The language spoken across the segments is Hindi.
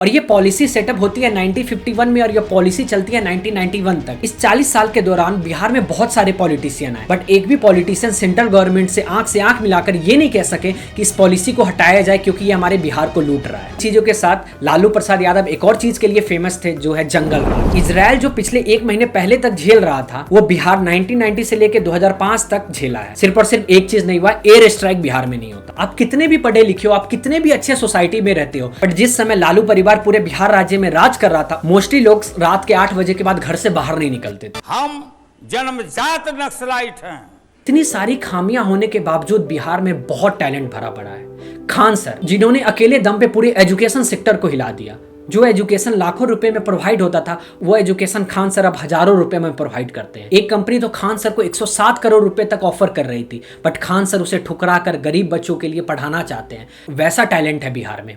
और ये पॉलिसी सेटअप होती है 1951 में और ये पॉलिसी चलती है 1991 तक। इस 40 साल के दौरान बिहार में बहुत सारे पॉलिटिशियन आए, बट एक भी पॉलिटिशियन सेंट्रल गवर्नमेंट से आंख मिलाकर ये नहीं कह सके कि इस पॉलिसी को हटाया जाए क्योंकि ये हमारे बिहार को लूट रहा है। चीजों के साथ लालू प्रसाद यादव एक और चीज के लिए फेमस थे, जो है जंगल राज। इजराइल जो पिछले 1 महीने पहले तक झेल रहा था, वो बिहार 1990 से लेकर 2005 तक झेला है। सिर्फ और सिर्फ एक चीज नहीं हुआ, एयर स्ट्राइक बिहार में नहीं होता। आप कितने भी पढ़े लिखे हो, आप कितने भी अच्छे सोसाइटी में रहते हो, बट जिस समय लालू परिवार पूरे बिहार राज्य में राज कर रहा था, मोस्टली लोग रात के 8 बजे के बाद घर से बाहर नहीं निकलते थे। हम जन्मजात नक्सलाइट हैं। इतनी सारी खामियां होने के बावजूद बिहार में बहुत टैलेंट भरा पड़ा है। खान सर, जिन्होंने अकेले दम पे पूरे एजुकेशन सेक्टर को हिला दिया। जो एजुकेशन लाखों रुपए में प्रोवाइड होता था, वो एजुकेशन खान सर अब हजारों रुपए में प्रोवाइड करते हैं। एक कंपनी तो खान सर को 107 करोड़ रुपए तक ऑफर कर रही थी, बट खान सर उसे ठुकरा कर गरीब बच्चों के लिए पढ़ाना चाहते हैं। वैसा टैलेंट है बिहार में।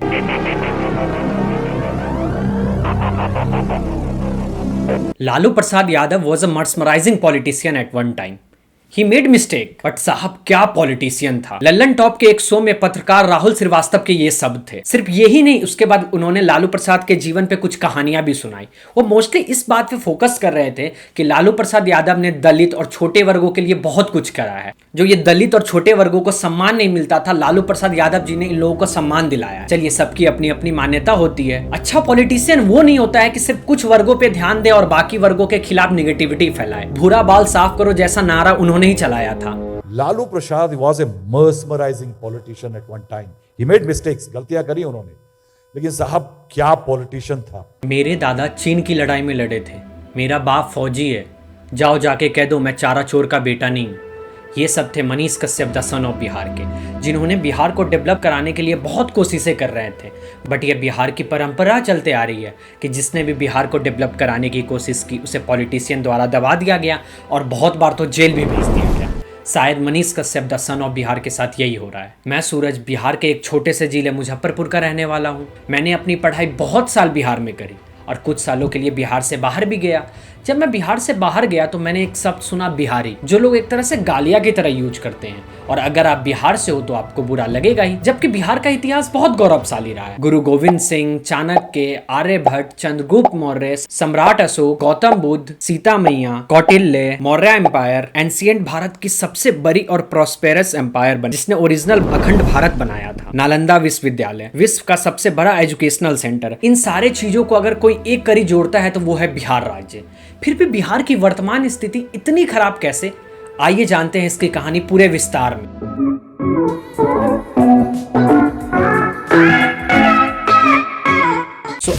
Lalu Prasad Yadav was a mesmerizing politician at one time. He made mistake, but साहब क्या पॉलिटिशियन था। लल्लन टॉप के एक शो में पत्रकार राहुल श्रीवास्तव के ये शब्द थे। सिर्फ यही नहीं, उसके बाद उन्होंने लालू प्रसाद के जीवन पे कुछ कहानियां भी सुनाई। वो मोस्टली इस बात पे फोकस कर रहे थे कि लालू प्रसाद यादव ने दलित और छोटे वर्गों के लिए बहुत कुछ करा है। जो ये दलित और छोटे वर्गों को सम्मान नहीं मिलता था, लालू प्रसाद यादव जी ने इन लोगों को सम्मान दिलाया। चलिए, सबकी अपनी अपनी मान्यता होती है। अच्छा पॉलिटिशियन वो नहीं होता है कि सिर्फ कुछ वर्गों पे ध्यान दे और बाकी वर्गों के खिलाफ निगेटिविटी फैलाए। भूरा बाल साफ करो जैसा नारा उन्होंने ही चलाया था। Lalu Prasad was a mesmerizing politician at one time. He made mistakes, गलतियां करी उन्होंने, लेकिन साहब क्या पॉलिटिशियन था। मेरे दादा चीन की लड़ाई में लड़े थे, मेरा बाप फौजी है, जाओ जाके कह दो मैं चारा चोर का बेटा नहीं। ये सब थे Manish Kashyap the son of Bihar के, जिन्होंने बिहार को डेवलप कराने के लिए बहुत कोशिशें कर रहे थे। बट ये बिहार की परंपरा चलते आ रही है कि जिसने भी बिहार को डेवलप कराने की कोशिश की, उसे पॉलिटिशियन द्वारा दबा दिया गया और बहुत बार तो जेल भी भेज दिया गया। शायद Manish Kashyap the son of Bihar के साथ यही हो रहा है। मैं सूरज बिहार के एक छोटे से जिले मुजफ्फरपुर का रहने वाला हूँ। मैंने अपनी पढ़ाई बहुत साल बिहार में करी और कुछ सालों के लिए बिहार से बाहर भी गया। जब मैं बिहार से बाहर गया तो मैंने एक शब्द सुना, बिहारी, जो लोग एक तरह से गालिया की तरह यूज करते हैं। और अगर आप बिहार से हो तो आपको बुरा लगेगा ही, जबकि बिहार का इतिहास बहुत गौरवशाली रहा है। गुरु गोविंद सिंह, चाणक्य, आर्यभट्ट, चंद्रगुप्त मौर्य, सम्राट अशोक, गौतम बुद्ध, सीता मैया, कौटिल्य, मौर्य एम्पायर, एंशिएंट भारत की सबसे बड़ी और प्रॉस्पेरस एम्पायर बनी, जिसने ओरिजिनल अखंड भारत बनाया था। नालंदा विश्वविद्यालय, विश्व का सबसे बड़ा एजुकेशनल सेंटर। इन सारे चीजों को अगर कोई एक कड़ी जोड़ता है तो वो है बिहार राज्य। फिर भी बिहार की वर्तमान स्थिति इतनी खराब कैसे? आइए जानते हैं इसकी कहानी पूरे विस्तार में।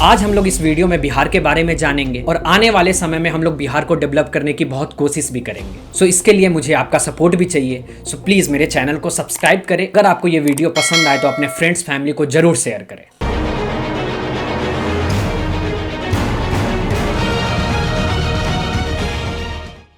आज हम लोग इस वीडियो में बिहार के बारे में जानेंगे और आने वाले समय में हम लोग बिहार को डेवलप करने की बहुत कोशिश भी करेंगे। इसके लिए मुझे आपका सपोर्ट भी चाहिए। प्लीज मेरे चैनल को सब्सक्राइब करें। अगर आपको ये वीडियो पसंद आए तो अपने फ्रेंड्स फैमिली को जरूर शेयर करें।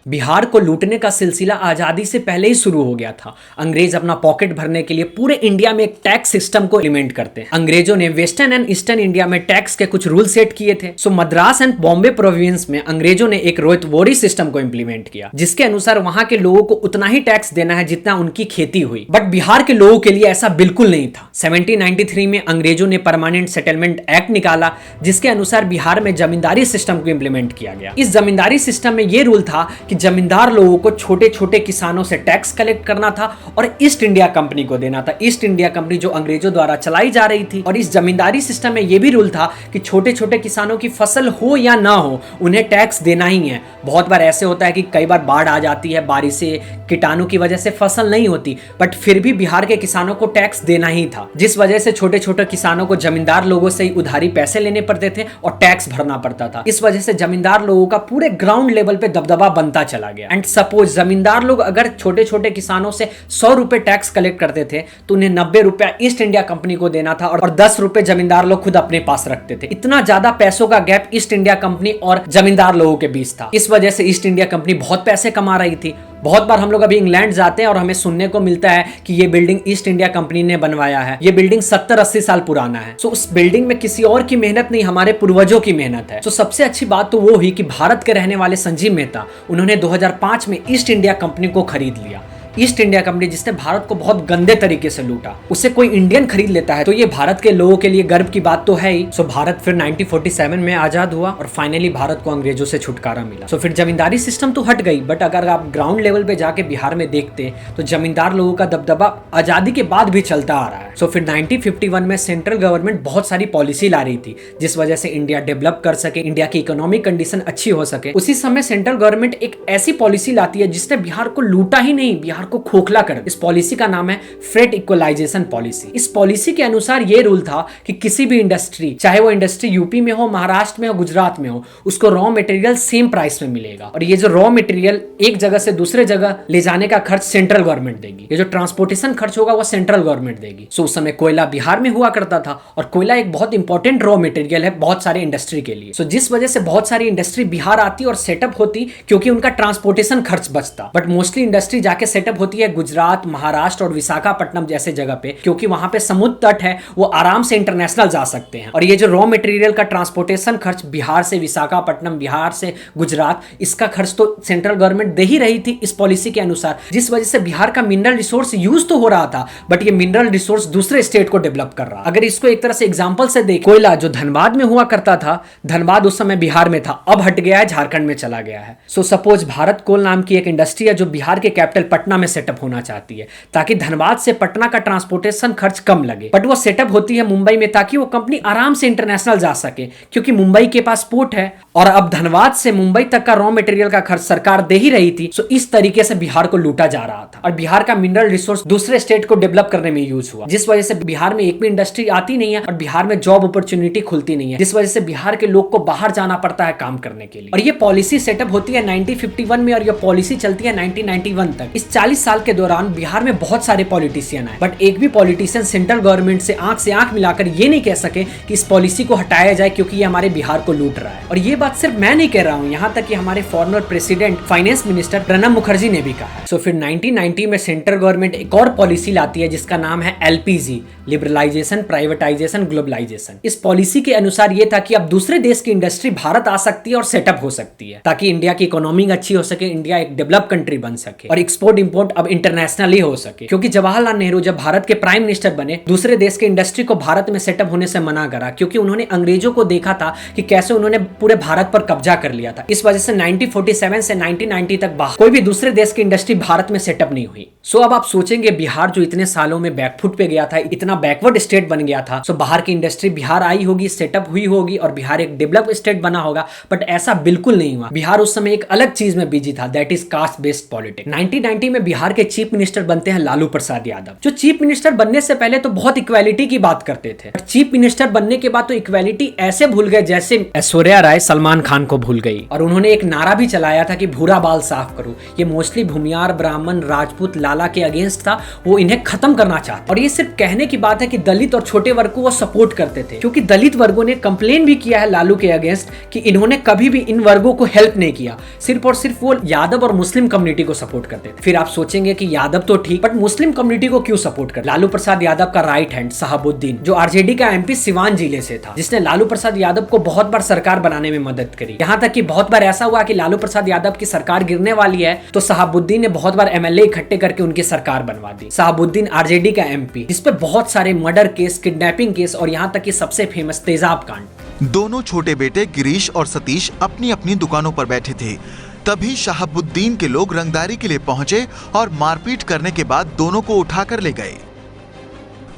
बिहार को लूटने का सिलसिला आजादी से पहले ही शुरू हो गया था। अंग्रेज अपना पॉकेट भरने के लिए पूरे इंडिया में एक टैक्स सिस्टम को इम्प्लीमेंट करते हैं। अंग्रेजों ने वेस्टर्न एंड ईस्टर्न इंडिया में टैक्स के कुछ रूल सेट किए थे। मद्रास एंड बॉम्बे प्रोविंस में अंग्रेजों ने एक रोयतवोरी सिस्टम को इम्प्लीमेंट किया, जिसके अनुसार वहां के लोगों को उतना ही टैक्स देना है जितना उनकी खेती हुई। बट बिहार के लोगों के लिए ऐसा बिल्कुल नहीं था। 1793 में अंग्रेजों ने परमानेंट सेटलमेंट एक्ट निकाला, जिसके अनुसार बिहार में जमींदारी सिस्टम को इम्प्लीमेंट किया गया। इस जमींदारी सिस्टम में यह रूल था कि जमींदार लोगों को छोटे छोटे किसानों से टैक्स कलेक्ट करना था और ईस्ट इंडिया कंपनी को देना था। ईस्ट इंडिया कंपनी जो अंग्रेजों द्वारा चलाई जा रही थी। और इस जमींदारी सिस्टम में यह भी रूल था कि छोटे छोटे किसानों की फसल हो या ना हो, उन्हें टैक्स देना ही है। बहुत बार ऐसे होता है कि कई बार बाढ़ आ जाती है, बारिशें, कीटाणु की वजह से फसल नहीं होती, बट फिर भी बिहार के किसानों को टैक्स देना ही था, जिस वजह से छोटे छोटे किसानों को जमींदार लोगों से ही उधारी पैसे लेने पड़ते थे और टैक्स भरना पड़ता था। इस वजह से जमींदार लोगों का पूरे ग्राउंड लेवल पे दबदबा बनता चला गया। एंड सपोज जमींदार लोग अगर छोटे छोटे किसानों से 100 रुपए टैक्स कलेक्ट करते थे तो उन्हें 90 रुपया ईस्ट इंडिया कंपनी को देना था और 10 रुपए जमींदार लोग खुद अपने पास रखते थे। इतना ज्यादा पैसों का गैप ईस्ट इंडिया कंपनी और जमींदार लोगों के बीच था। इस वजह से ईस्ट इंडिया कंपनी बहुत पैसे कमा रही थी। बहुत बार हम लोग अभी इंग्लैंड जाते हैं और हमें सुनने को मिलता है कि ये बिल्डिंग ईस्ट इंडिया कंपनी ने बनवाया है। ये बिल्डिंग 70-80 साल पुराना है। उस बिल्डिंग में किसी और की मेहनत नहीं, हमारे पूर्वजों की मेहनत है। सबसे अच्छी बात तो वो हुई कि भारत के रहने वाले संजीव मेहता, उन्होंने 2005 में ईस्ट इंडिया कंपनी को खरीद लिया। ईस्ट इंडिया कंपनी जिसने भारत को बहुत गंदे तरीके से लूटा, उसे कोई इंडियन खरीद लेता है तो ये भारत के लोगों के लिए गर्व की बात तो है ही। सो भारत फिर 1947 में आजाद हुआ और फाइनली भारत को अंग्रेजों से छुटकारा मिला। सो फिर जमींदारी सिस्टम तो हट गई, बट अगर आप ग्राउंड लेवल पे जाके बिहार में देखते तो जमींदार लोगों का दबदबा आजादी के बाद भी चलता आ रहा है। सो फिर 1951 में सेंट्रल गवर्नमेंट बहुत सारी पॉलिसी ला रही थी जिस वजह से इंडिया डेवलप कर सके, इंडिया की इकोनॉमिक कंडीशन अच्छी हो सके। उसी समय सेंट्रल गवर्नमेंट एक ऐसी पॉलिसी लाती है जिसने बिहार को लूटा ही नहीं, बिहार को खोखला कर। इस पॉलिसी का नाम है फ्रेट इक्वलाइजेशन पॉलिसी। इस पॉलिसी के अनुसार ये रूल था कि किसी भी इंडस्ट्री, चाहे वो इंडस्ट्री यूपी में हो, महाराष्ट्र में हो, गुजरात में हो, उसको रॉ मटेरियल सेम प्राइस में मिलेगा और ये जो रॉ मटेरियल एक जगह से दूसरे जगह ले जाने का खर्च सेंट्रल गवर्नमेंट देगी। ये जो ट्रांसपोर्टेशन खर्च होगा वो सेंट्रल गवर्नमेंट देगी। सो उस समय कोयला बिहार में हुआ करता था और कोयला एक बहुत इंपॉर्टेंट रॉ मटेरियल है बहुत सारे इंडस्ट्री के लिए। सो जिस वजह से बहुत सारी इंडस्ट्री बिहार आती और सेटअप होती क्योंकि उनका ट्रांसपोर्टेशन खर्च बचता। बट मोस्टली इंडस्ट्री जाके सेटअप होती है गुजरात, महाराष्ट्र और विशाखापट्टनम जैसे जगह पे, क्योंकि वहां पे समुद्र तट है, वो आराम से इंटरनेशनल जा सकते हैं। और ये जो रॉ मटेरियल का ट्रांसपोर्टेशन खर्च बिहार से विशाखापट्टनम, बिहार से गुजरात, इसका खर्च तो सेंट्रल गवर्नमेंट दे ही रही थी इस पॉलिसी के अनुसार, जिस वजह से बिहार का मिनरल रिसोर्स यूज तो हो रहा था बट ये मिनरल रिसोर्स दूसरे स्टेट को डेवलप कर रहा। अगर इसको एक तरह से एग्जांपल से देखें, कोयला जो धनबाद में हुआ करता था, धनबाद उस समय बिहार में था, अब हट गया है, झारखंड में चला गया है। सो सपोज भारत कोल नाम की एक इंडस्ट्री है जो बिहार के कैपिटल पटना में सेटअप होना चाहती है ताकि धनबाद से पटना का ट्रांसपोर्टेशन खर्च कम लगे, बट वो सेटअप होती है मुंबई में ताकि वो कंपनी आराम से इंटरनेशनल जा सके क्योंकि मुंबई के पास पोर्ट है और अब धनबाद से मुंबई तक का रॉ मटेरियल का खर्च सरकार दे ही रही थी। सो इस तरीके से बिहार को लूटा जा रहा था और बिहार का मिनरल रिसोर्स दूसरे स्टेट को डेवलप करने में यूज हुआ, जिस वजह से बिहार में एक भी इंडस्ट्री आती नहीं है और बिहार में जॉब अपॉर्चुनिटी खुलती नहीं है, जिस वजह से बिहार के लोग को बाहर जाना पड़ता है काम करने के लिए। और ये पॉलिसी सेटअप होती है 1951 में और ये पॉलिसी चलती है 1991 तक। इस 40 साल के दौरान बिहार में बहुत सारे पॉलिटिशियन आए बट एक भी पॉलिटिशियन सेंट्रल गवर्नमेंट से आंख मिलाकर ये नहीं कह सके कि इस पॉलिसी को हटाया जाए क्योंकि ये हमारे बिहार को लूट रहा है। और ये बात सिर्फ मैं नहीं कह रहा हूं, यहाँ तक कि हमारे former president finance minister Pranab Mukherjee ने भी कहा है। सो फिर 1990 में सेंट्रल गवर्नमेंट एक और पॉलिसी लाती है जिसका नाम है LPG, लिबरलाइजेशन, प्राइवेटाइजेशन, ग्लोबलाइजेशन। इस पॉलिसी के अनुसार ये था कि अब दूसरे देश की इंडस्ट्री भारत आ सकती है और सेटअप हो सकती है ताकि इंडिया की इकोनॉमी अच्छी हो सके, इंडिया एक डेवलप कंट्री बन सके और एक्सपोर्ट इंपोर्ट अब इंटरनेशनली हो सके। क्योंकि जवाहरलाल नेहरू जब भारत के प्राइम मिनिस्टर बने, दूसरे देश के इंडस्ट्री को भारत में सेटअप होने से मना करा क्योंकि उन्होंने अंग्रेजों को देखा था कि कैसे उन्होंने पूरे भारत पर कब्जा कर लिया था। इस वजह से 1947 से 1990 तक कोई भी दूसरे देश की इंडस्ट्री भारत में सेटअप नहीं हुई। सो अब आप सोचेंगे बिहार जो इतने सालों में बैकफुट पे गया था, इतना बैकवर्ड स्टेट बन गया था, सो बाहर की इंडस्ट्री बिहार आई होगी, सेटअप हुई होगी और बिहार एक डेवलप स्टेट बना होगा, बट ऐसा बिल्कुल नहीं हुआ। बिहार उस समय एक अलग चीज में बिजी था, that is caste based politics. 1990 में बिहार के चीफ मिनिस्टर बनते हैं लालू प्रसाद यादव, जो चीफ मिनिस्टर बनने से पहले तो बहुत इक्वालिटी की बात करते थे, चीफ मिनिस्टर बनने के बाद तो इक्वालिटी ऐसे भूल गए जैसे ऐश्वर्या राय सलमान खान को भूल गई। और उन्होंने एक नारा भी चलाया था कि भूरा बाल साफ करो। ये मोस्टली भूमियार, ब्राह्मण, राजपूत, लाला के अगेंस्ट था, वो इन्हें खत्म करना चाहते। और ये सिर्फ कहने की बात है कि दलित और छोटे वर्ग को वो सपोर्ट करते थे क्योंकि दलित वर्गों ने कंप्लेन भी किया है लालू के अगेंस्ट कि इन्होंने कभी भी इन वर्गों को हेल्प नहीं किया, सिर्फ और सिर्फ वो यादव और मुस्लिम कम्युनिटी को सपोर्ट करते थे। फिर आप सोचेंगे कि यादव तो ठीक, बट मुस्लिम कम्युनिटी को क्यों सपोर्ट कर? लालू प्रसाद यादव का राइट हैंड शहाबुद्दीन, जो आरजेडी का MP सिवान जिले से था, जिसने लालू प्रसाद यादव को बहुत बार सरकार बनाने में मदद करी। यहाँ तक कि बहुत बार ऐसा हुआ कि लालू प्रसाद यादव की सरकार गिरने वाली है तो शहाबुद्दीन ने बहुत बार MLA इकट्ठे करके उनकी सरकार बनवा दी। शहाबुद्दीन आरजेडी का MP, जिसपे बहुत सारे मर्डर केस, किडनैपिंग केस और यहाँ तक कि सबसे फेमस तेजाब कांड। दोनों छोटे बेटे गिरीश और सतीश अपनी अपनी दुकानों पर बैठे थे, तभी शहाबुद्दीन के लोग रंगदारी के लिए पहुंचे और मारपीट करने के बाद दोनों को उठाकर ले गए।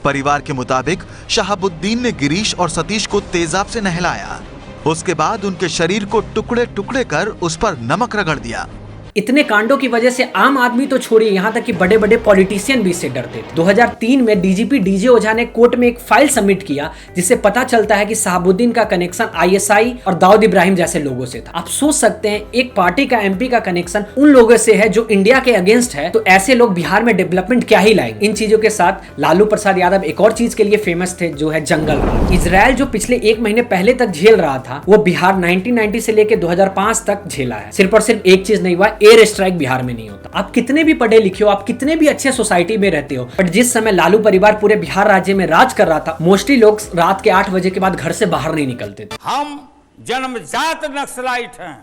परिवार के मुताबिक शहाबुद्दीन ने गिरीश और सतीश को तेजाब से नहलाया, उसके बाद उनके शरीर को टुकड़े टुकड़े कर उस पर नमक रगड़ दिया। इतने कांडों की वजह से आम आदमी तो छोड़िए, यहाँ तक कि बड़े बड़े पॉलिटिशियन भी इससे डरते थे। 2003 में DGP DJ ओझा ने कोर्ट में एक फाइल सबमिट किया जिससे पता चलता है कि शहाबुद्दीन का कनेक्शन ISI और दाऊद इब्राहिम जैसे लोगों से था। आप सोच सकते हैं एक पार्टी का MP का कनेक्शन उन लोगों से है जो इंडिया के अगेंस्ट है, तो ऐसे लोग बिहार में डेवलपमेंट क्या ही लाएंगे। इन चीजों के साथ लालू प्रसाद यादव एक और चीज के लिए फेमस थे जो है जंगल राज। इजराइल जो पिछले 1 महीने पहले तक झेल रहा था वो बिहार 1990 से लेकर 2005 तक झेला है। सिर्फ और सिर्फ एक चीज नहीं हुआ, एयर स्ट्राइक बिहार में नहीं होता। आप कितने भी पढ़े लिखे हो, आप कितने भी अच्छे सोसाइटी में रहते हो, बट जिस समय लालू परिवार पूरे बिहार राज्य में राज कर रहा था, मोस्टली लोग रात के 8 बजे के बाद घर से बाहर नहीं निकलते थे। हम जन्मजात नक्सलाइट हैं।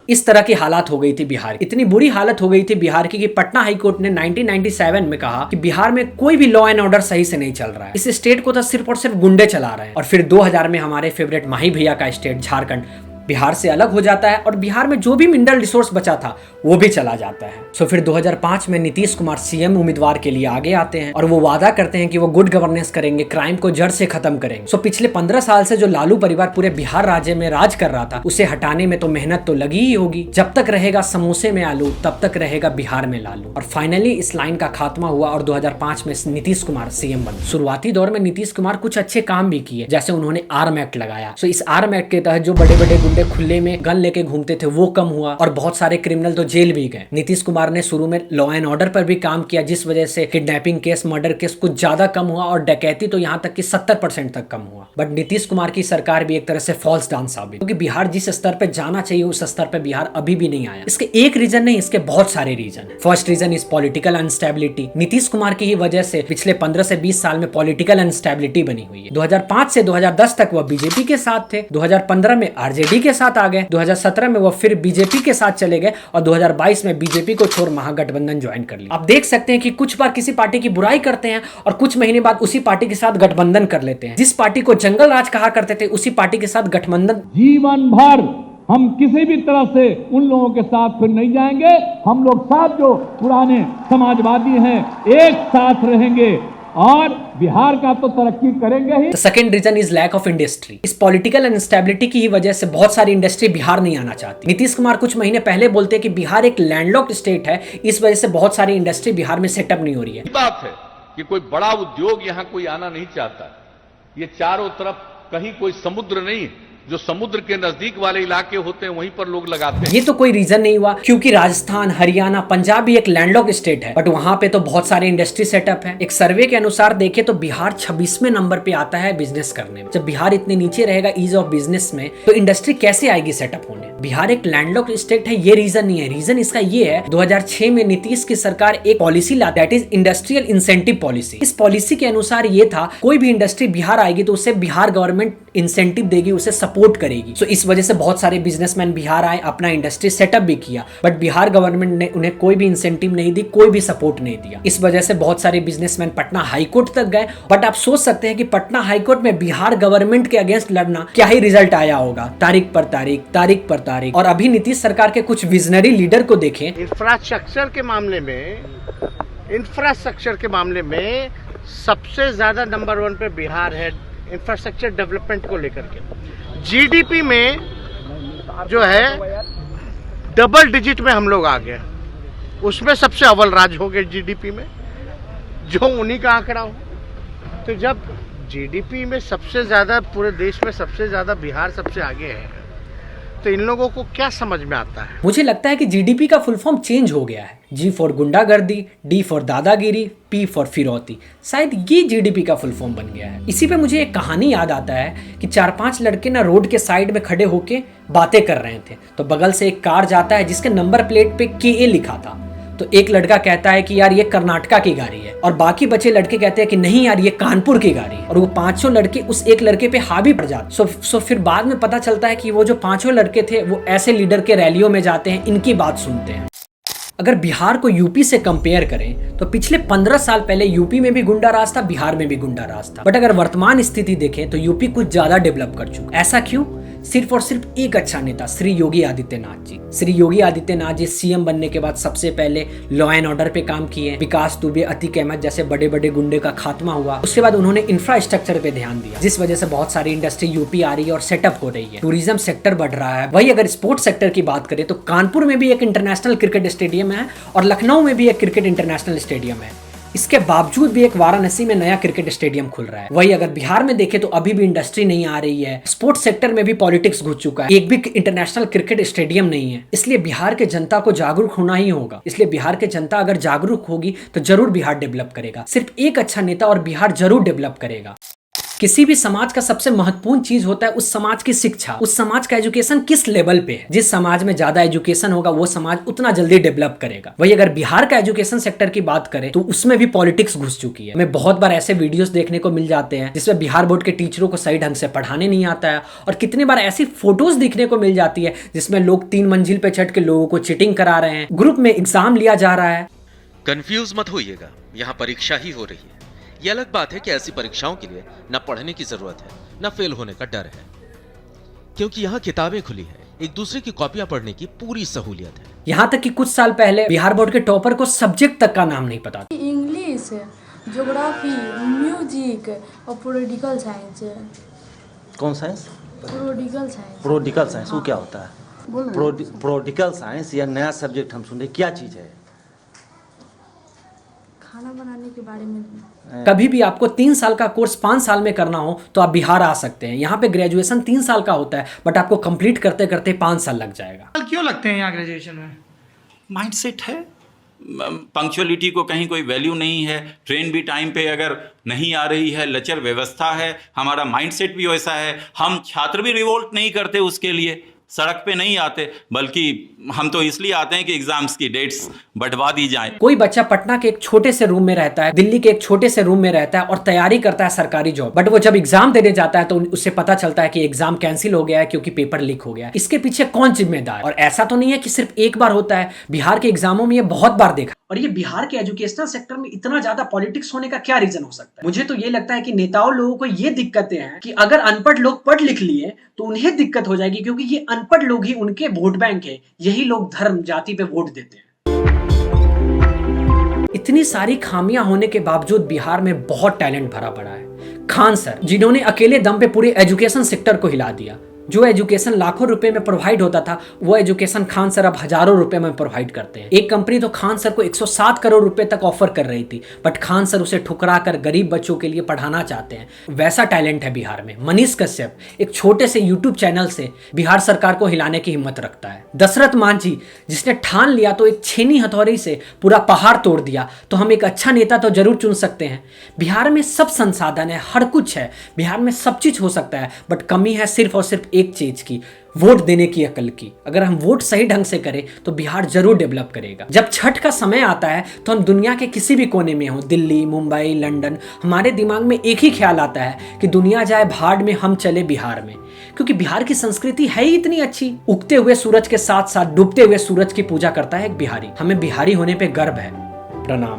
इस तरह की हालात हो गई थी बिहार की। इतनी बुरी हालत हो गई थी बिहार की कि पटना हाईकोर्ट ने 1997 में कहा कि बिहार में कोई भी लॉ एंड ऑर्डर सही से नहीं चल रहा है, इस स्टेट को तो सिर्फ और सिर्फ गुंडे चला रहे हैं। और फिर 2000 में हमारे फेवरेट माही भैया का स्टेट झारखंड बिहार से अलग हो जाता है और बिहार में जो भी मिनरल रिसोर्स बचा था वो भी चला जाता है। सो फिर 2005 में नीतीश कुमार सीएम उम्मीदवार के लिए आगे आते हैं और वो वादा करते हैं कि वो गुड गवर्नेंस करेंगे, क्राइम को जड़ से खत्म करेंगे। सो पिछले 15 साल से जो लालू परिवार पूरे बिहार राज्य में राज कर रहा था, उसे हटाने में तो मेहनत तो लगी ही होगी। जब तक रहेगा समोसे में आलू तब तक रहेगा बिहार में लालू। और फाइनली इस लाइन का खात्मा हुआ और 2005 में नीतीश कुमार सीएम बने। शुरुआती दौर में नीतीश कुमार कुछ अच्छे काम भी किए, जैसे उन्होंने आर्म एक्ट लगाया। सो इस आर्म एक्ट के तहत जो बड़े बड़े गुंडे खुले में गन लेके घूमते थे वो कम हुआ और बहुत सारे क्रिमिनल तो जेल भी गए। नीतीश कुमार ने शुरू में लॉ एंड ऑर्डर पर भी काम किया, जिस वजह से किडनैपिंग केस, मर्डर केस कुछ ज्यादा कम हुआ और डकैती तो यहाँ तक कि 70% तक कम हुआ। बट नीतीश कुमार की सरकार भी एक तरह से फॉल्स डांस साबित, क्योंकि बिहार जिस स्तर पे जाना चाहिए उस स्तर पे बिहार अभी भी नहीं आया। इसके एक रीजन नहीं, इसके बहुत सारे रीजन है। First reason is political instability. Nitish Kumar की ही वजह से पिछले 15 से 20 साल में पॉलिटिकल अनस्टेबिलिटी बनी हुई है। 2005 से 2010 तक वह बीजेपी के साथ थे, 2015 में आरजेडी के साथ आ गए, 2017 में वो फिर बीजेपी के साथ चले गए और 2022 में बीजेपी को छोड़ महागठबंधन ज्वाइन कर लिया। आप देख सकते हैं कि कुछ बार किसी पार्टी की बुराई करते हैं और कुछ महीने बाद उसी पार्टी के साथ गठबंधन कर लेते हैं। जिस पार्टी को जंगल राज कहा करते थे उसी पार्टी के साथ गठबंधन। जीवन भर हम किसी भी तरह से उन लोगों के साथ फिर नहीं जाएंगे। हम लोग साथ जो पुराने समाजवादी हैं एक साथ रहेंगे और बिहार का तो तरक्की करेंगे ही। Second reason is lack of industry. इस पॉलिटिकल अनस्टेबिलिटी की ही वजह से बहुत सारी इंडस्ट्री बिहार नहीं आना चाहती। नीतीश कुमार कुछ महीने पहले बोलते हैं कि बिहार एक लैंडलॉक्ड स्टेट है, इस वजह से बहुत सारी इंडस्ट्री बिहार में सेटअप नहीं हो रही है। बात है कि कोई बड़ा उद्योग यहाँ कोई आना नहीं चाहता। ये चारों तरफ कहीं कोई समुद्र नहीं, जो समुद्र के नजदीक वाले इलाके होते हैं वहीं पर लोग लगाते हैं। ये तो कोई रीजन नहीं हुआ, क्योंकि राजस्थान, हरियाणा, पंजाब भी एक लैंडलॉक स्टेट है, बट वहां पे तो बहुत सारे इंडस्ट्री सेटअप है। एक सर्वे के अनुसार देखे तो बिहार 26वें नंबर पे आता है बिजनेस करने में। जब बिहार इतने नीचे रहेगा ईज ऑफ बिजनेस में, तो इंडस्ट्री कैसे आएगी सेटअप होने। बिहार एक लैंडलॉक स्टेट है, ये रीजन नहीं है। रीजन इसका ये है 2006 में नीतीश की सरकार एक पॉलिसी लाती है, that is industrial incentive policy. इस पॉलिसी के अनुसार ये था कोई भी इंडस्ट्री बिहार आएगी तो उसे बिहार गवर्नमेंट इंसेंटिव देगी, उसे सपोर्ट करेगी। सो इस वजह से बहुत सारे बिजनेसमैन बिहार आए, अपना इंडस्ट्री सेटअप भी किया, बट बिहार गवर्नमेंट ने उन्हें कोई भी इंसेंटिव नहीं दी, कोई भी सपोर्ट नहीं दिया। इस वजह से बहुत सारे बिजनेसमैन पटना हाईकोर्ट तक गए। बट आप सोच सकते हैं कि पटना हाईकोर्ट में बिहार गवर्नमेंट के अगेंस्ट लड़ना, क्या ही रिजल्ट आया होगा। तारीख पर तारीख, तारीख पर तारीख। और अभी नीतीश सरकार के कुछ विजनरी लीडर को देखें। इंफ्रास्ट्रक्चर के मामले में सबसे ज्यादा नंबर 1 पे बिहार है इंफ्रास्ट्रक्चर डेवलपमेंट को लेकर के। जीडीपी में जो है डबल डिजिट में हम लोग आ गए, उसमें सबसे अव्वल राज्य हो गए जीडीपी में, जो उन्हीं का आंकड़ा हो। तो जब जीडीपी में सबसे ज्यादा, पूरे देश में सबसे ज्यादा बिहार सबसे आगे है, तो इन लोगों को क्या समझ में आता है। मुझे लगता है कि जीडीपी का फुल फॉर्म चेंज हो गया है। जी फॉर गुंडागर्दी, डी फॉर दादागिरी, पी फॉर फिरौती। शायद ये जीडीपी का फुल फॉर्म बन गया है। इसी पे मुझे एक कहानी याद आता है कि 4-5 लड़के ना रोड के साइड में खड़े होके बातें कर रहे थे, तो बगल से एक कार जाता है जिसके नंबर प्लेट पे KA लिखा था। तो एक लड़का कहता है कि यार ये कर्नाटका की गाड़ी है, और बाकी बचे लड़के कहते हैं कि नहीं यार ये कानपुर की गाड़ी है। और वो 5 लड़के उस एक लड़के पे हावी पड़ जाते। सो फिर बाद में पता चलता है कि वो जो 5 लड़के थे वो ऐसे लीडर के रैलियों में जाते हैं, इनकी बात सुनते हैं। अगर बिहार को यूपी से कंपेयर करें तो पिछले 15 साल पहले यूपी में भी गुंडा राज था, बिहार में भी गुंडा राज था। बट अगर वर्तमान स्थिति देखें तो यूपी कुछ ज्यादा डेवलप कर चुका। ऐसा क्यों? सिर्फ और सिर्फ एक अच्छा नेता, श्री योगी आदित्यनाथ जी। श्री योगी आदित्यनाथ जी सीएम बनने के बाद सबसे पहले लॉ एंड ऑर्डर पे काम किए। विकास दुबे, अतीक अहमद जैसे बड़े बड़े गुंडे का खात्मा हुआ। उसके बाद उन्होंने इंफ्रास्ट्रक्चर पे ध्यान दिया, जिस वजह से बहुत सारी इंडस्ट्री यूपी आ रही है और सेटअप हो रही है। टूरिज्म सेक्टर बढ़ रहा है। वही अगर स्पोर्ट्स सेक्टर की बात करें तो कानपुर में भी एक इंटरनेशनल क्रिकेट स्टेडियम है और लखनऊ में भी एक क्रिकेट इंटरनेशनल स्टेडियम है। इसके बावजूद भी एक वाराणसी में नया क्रिकेट स्टेडियम खुल रहा है। वही अगर बिहार में देखें तो अभी भी इंडस्ट्री नहीं आ रही है। स्पोर्ट्स सेक्टर में भी पॉलिटिक्स घुस चुका है, एक भी इंटरनेशनल क्रिकेट स्टेडियम नहीं है। इसलिए बिहार के जनता को जागरूक होना ही होगा। इसलिए बिहार के जनता अगर जागरूक होगी तो जरूर बिहार डेवलप करेगा। सिर्फ एक अच्छा नेता और बिहार जरूर डेवलप करेगा। किसी भी समाज का सबसे महत्वपूर्ण चीज होता है उस समाज की शिक्षा, उस समाज का एजुकेशन किस लेवल पे है। जिस समाज में ज्यादा एजुकेशन होगा वो समाज उतना जल्दी डेवलप करेगा। वही अगर बिहार का एजुकेशन सेक्टर की बात करें तो उसमें भी पॉलिटिक्स घुस चुकी है। हमें बहुत बार ऐसे वीडियोस देखने को मिल जाते हैं जिसमें बिहार बोर्ड के टीचरों को सही ढंग से पढ़ाने नहीं आता है, और कितनी बार ऐसी फोटोज दिखने को मिल जाती है जिसमें लोग 3 मंजिल पे चढ़ के लोगों को चीटिंग करा रहे हैं, ग्रुप में एग्जाम लिया जा रहा है। कंफ्यूज मत होइएगा, यहाँ परीक्षा ही हो रही है। ये अलग बात है कि ऐसी परीक्षाओं के लिए न पढ़ने की जरूरत है न फेल होने का डर है, क्योंकि यहाँ किताबें खुली है, एक दूसरे की कॉपियां पढ़ने की पूरी सहूलियत है। यहाँ तक कि कुछ साल पहले बिहार बोर्ड के टॉपर को सब्जेक्ट तक का नाम नहीं पता था। इंग्लिश, ज्योग्राफी, म्यूजिक और पॉलिटिकल साइंस। कौन science? Political science. Political science वो क्या होता है? पॉलिटिकल साइंस या नया सब्जेक्ट हम सुन रहे, क्या चीज है? खाना बनाने के बारे में। कभी भी आपको 3 साल का कोर्स 5 साल में करना हो तो आप बिहार आ सकते हैं। यहाँ पे ग्रेजुएशन 3 साल का होता है, बट आपको कंप्लीट करते करते 5 साल लग जाएगा। क्यों लगते हैं यहाँ ग्रेजुएशन में? माइंडसेट है, पंक्चुअलिटी को कहीं कोई वैल्यू नहीं है, ट्रेन भी टाइम पे अगर नहीं आ रही है, लचर व्यवस्था है, हमारा माइंडसेट भी वैसा है। हम छात्र भी रिवोल्ट नहीं करते उसके लिए, सड़क पे नहीं आते, बल्कि हम तो इसलिए आते हैं कि एग्जाम्स की डेट्स बढ़वा दी जाए। कोई बच्चा पटना के एक छोटे से रूम में रहता है, दिल्ली के एक छोटे से रूम में रहता है और तैयारी करता है सरकारी जॉब, बट वो जब एग्जाम देने जाता है तो उससे पता चलता है कि एग्जाम कैंसिल हो गया है क्योंकि पेपर लीक हो गया। इसके पीछे कौन जिम्मेदार? और ऐसा तो नहीं है कि सिर्फ एक बार होता है, बिहार के एग्जामों में ये बहुत बार देखा। और ये बिहार के एजुकेशनल सेक्टर में इतना ज्यादा पॉलिटिक्स होने का क्या रीजन हो सकता है? मुझे तो ये लगता है कि नेताओं लोगों को ये दिक्कतें हैं कि अगर अनपढ़ लोग पढ़ लिख लिए तो उन्हें दिक्कत हो जाएगी, क्योंकि ये अनपढ़ लोग ही उनके वोट बैंक है। यही लोग धर्म जाति पे वोट देते हैं। इतनी सारी खामियां होने के बावजूद बिहार में बहुत टैलेंट भरा पड़ा है। खान सर, जिन्होंने अकेले दम पे पूरे एजुकेशन सेक्टर को हिला दिया। जो एजुकेशन लाखों रुपए में प्रोवाइड होता था वो एजुकेशन खान सर अब हजारों रुपए में प्रोवाइड करते हैं। एक कंपनी तो खान सर को 107 करोड़ रुपए तक ऑफर कर रही थी, बट खान सर उसे ठुकरा कर गरीब बच्चों के लिए पढ़ाना चाहते हैं। वैसा टैलेंट है बिहार में। मनीष कश्यप एक छोटे से यूट्यूब चैनल से बिहार सरकार को हिलाने की हिम्मत रखता है। दशरथ मांझी, जिसने ठान लिया तो एक छेनी हथौड़ी से पूरा पहाड़ तोड़ दिया, तो हम एक अच्छा नेता तो जरूर चुन सकते हैं। बिहार में सब संसाधन है, हर कुछ है, बिहार में सब चीज हो सकता है, बट कमी है सिर्फ और सिर्फ एक चीज की, वोट देने की अकल की। अगर हम वोट सही ढंग से करें तो बिहार जरूर डेवलप करेगा। जब छठ का समय आता है तो हम दुनिया के किसी भी कोने में हो, दिल्ली, मुंबई, लंदन, हमारे दिमाग में एक ही ख्याल आता है कि दुनिया जाए भाड़ में, हम चले बिहार में। क्योंकि बिहार की संस्कृति है ही इतनी अच्छी। उगते हुए सूरज के साथ साथ डूबते हुए सूरज की पूजा करता है एक बिहारी। हमें बिहारी होने पे गर्व है। प्रणाम।